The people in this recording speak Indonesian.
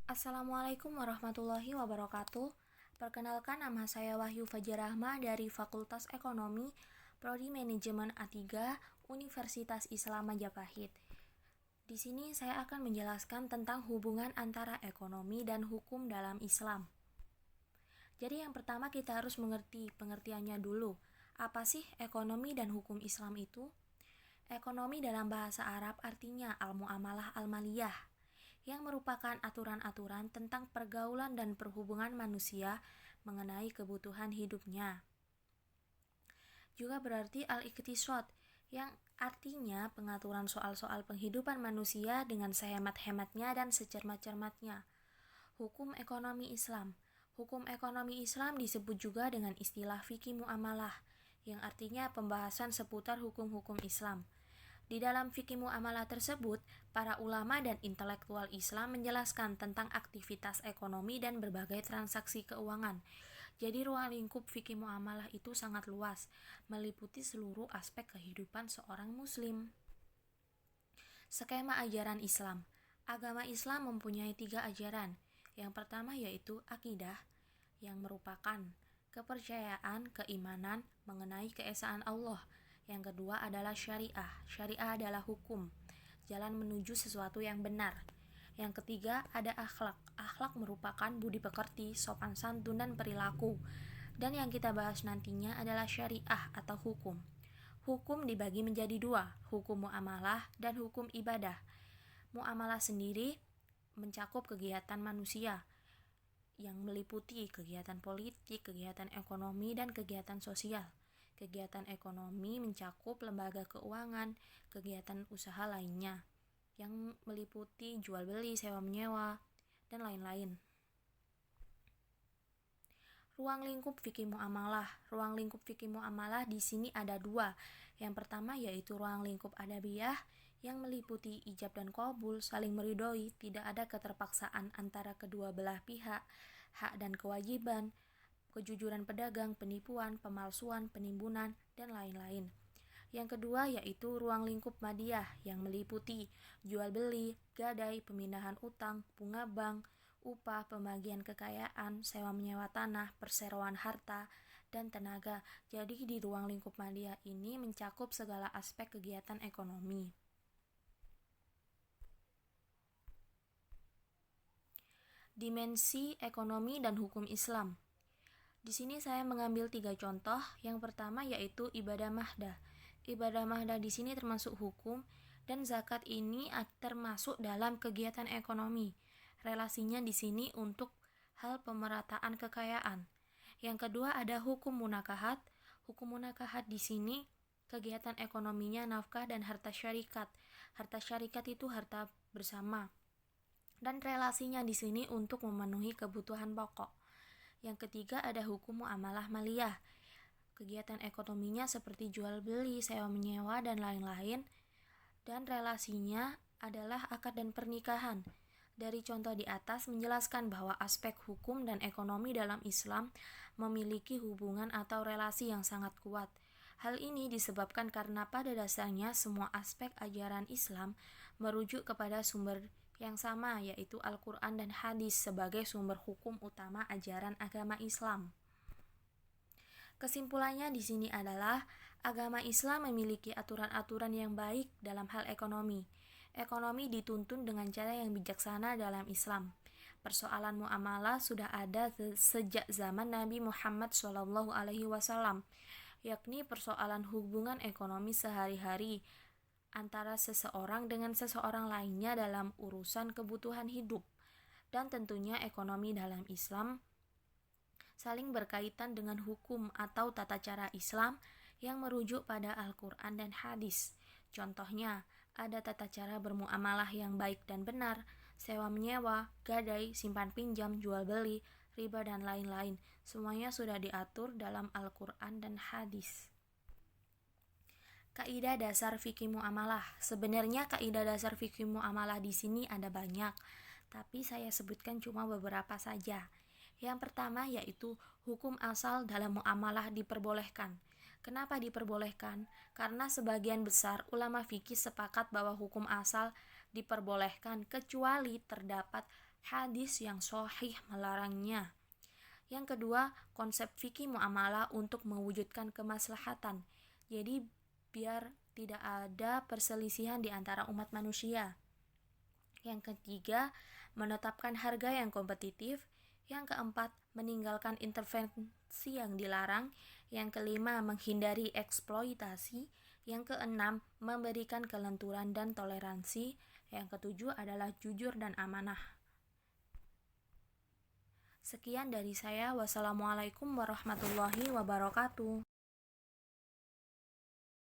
Assalamualaikum warahmatullahi wabarakatuh. Perkenalkan, nama saya Wahyu Fajar Rahma dari Fakultas Ekonomi, Prodi Manajemen A3, Universitas Islam Majapahit. Di sini saya akan menjelaskan tentang hubungan antara ekonomi dan hukum dalam Islam. Jadi yang pertama kita harus mengerti pengertiannya dulu. Apa sih ekonomi dan hukum Islam itu? Ekonomi dalam bahasa Arab artinya al-muamalah al-maliyah, yang merupakan aturan-aturan tentang pergaulan dan perhubungan manusia mengenai kebutuhan hidupnya. Juga berarti al-iqtisad, yang artinya pengaturan soal-soal penghidupan manusia dengan sehemat-hematnya dan secermat-cermatnya. Hukum ekonomi Islam. Hukum ekonomi Islam disebut juga dengan istilah fikih muamalah, yang artinya pembahasan seputar hukum-hukum Islam. Di dalam fikih muamalah tersebut, para ulama dan intelektual Islam menjelaskan tentang aktivitas ekonomi dan berbagai transaksi keuangan. Jadi ruang lingkup fikih muamalah itu sangat luas, meliputi seluruh aspek kehidupan seorang muslim. Skema ajaran Islam. Agama Islam mempunyai 3 ajaran. Yang pertama yaitu akidah, yang merupakan kepercayaan, keimanan mengenai keesaan Allah. Yang kedua adalah syariah. Syariah adalah hukum, jalan menuju sesuatu yang benar. Yang ketiga ada akhlak. Akhlak merupakan budi pekerti, sopan santun, dan perilaku. Dan yang kita bahas nantinya adalah syariah atau hukum. Hukum dibagi menjadi 2, hukum muamalah dan hukum ibadah. Muamalah sendiri mencakup kegiatan manusia yang meliputi kegiatan politik, kegiatan ekonomi, dan kegiatan sosial. Kegiatan ekonomi mencakup lembaga keuangan, kegiatan usaha lainnya yang meliputi jual beli, sewa menyewa, dan lain-lain. Ruang lingkup fikih muamalah. Ruang lingkup fikih muamalah di sini ada 2. Yang pertama yaitu ruang lingkup adabiyah, yang meliputi ijab dan qabul, saling meridhoi, tidak ada keterpaksaan antara kedua belah pihak, hak dan kewajiban, kejujuran pedagang, penipuan, pemalsuan, penimbunan, dan lain-lain. Yang kedua yaitu ruang lingkup madiyah, yang meliputi jual beli, gadai, pemindahan utang, bunga bank, upah, pembagian kekayaan, sewa menyewa tanah, perseroan harta, dan tenaga. Jadi di ruang lingkup madiyah ini mencakup segala aspek kegiatan ekonomi. Dimensi ekonomi dan hukum Islam. Di sini saya mengambil 3 contoh. Yang pertama yaitu ibadah mahdah. Ibadah mahdah di sini termasuk hukum, dan zakat ini termasuk dalam kegiatan ekonomi. Relasinya di sini untuk hal pemerataan kekayaan. Yang kedua ada hukum munakahat. Hukum munakahat di sini kegiatan ekonominya nafkah dan harta syarikat. Harta syarikat itu harta bersama, dan relasinya di sini untuk memenuhi kebutuhan pokok. Yang ketiga ada hukum muamalah maliyah. Kegiatan ekonominya seperti jual beli, sewa menyewa, dan lain-lain. Dan relasinya adalah akad dan pernikahan. Dari contoh di atas menjelaskan bahwa aspek hukum dan ekonomi dalam Islam memiliki hubungan atau relasi yang sangat kuat. Hal ini disebabkan karena pada dasarnya semua aspek ajaran Islam merujuk kepada sumber yang sama, yaitu Al-Quran dan Hadis sebagai sumber hukum utama ajaran agama Islam. Kesimpulannya di sini adalah agama Islam memiliki aturan-aturan yang baik dalam hal ekonomi. Ekonomi dituntun dengan cara yang bijaksana dalam Islam. Persoalan muamalah sudah ada sejak zaman Nabi Muhammad SAW, yakni persoalan hubungan ekonomi sehari-hari antara seseorang dengan seseorang lainnya dalam urusan kebutuhan hidup. Dan tentunya ekonomi dalam Islam saling berkaitan dengan hukum atau tata cara Islam yang merujuk pada Al-Quran dan Hadis. Contohnya, ada tata cara bermuamalah yang baik dan benar, sewa menyewa, gadai, simpan pinjam, jual beli, riba, dan lain-lain. Semuanya sudah diatur dalam Al-Quran dan Hadis. Kaidah dasar fikih muamalah. Sebenarnya kaidah dasar fikih muamalah di sini ada banyak, tapi saya sebutkan cuma beberapa saja. Yang pertama yaitu hukum asal dalam muamalah diperbolehkan. Kenapa diperbolehkan? Karena sebagian besar ulama fikih sepakat bahwa hukum asal diperbolehkan kecuali terdapat hadis yang sahih melarangnya. Yang kedua, konsep fikih muamalah untuk mewujudkan kemaslahatan. Jadi biar tidak ada perselisihan di antara umat manusia. Yang ketiga, menetapkan harga yang kompetitif. Yang keempat, meninggalkan intervensi yang dilarang. Yang kelima, menghindari eksploitasi. Yang keenam, memberikan kelenturan dan toleransi. Yang ketujuh adalah jujur dan amanah. Sekian dari saya. Wassalamualaikum warahmatullahi wabarakatuh.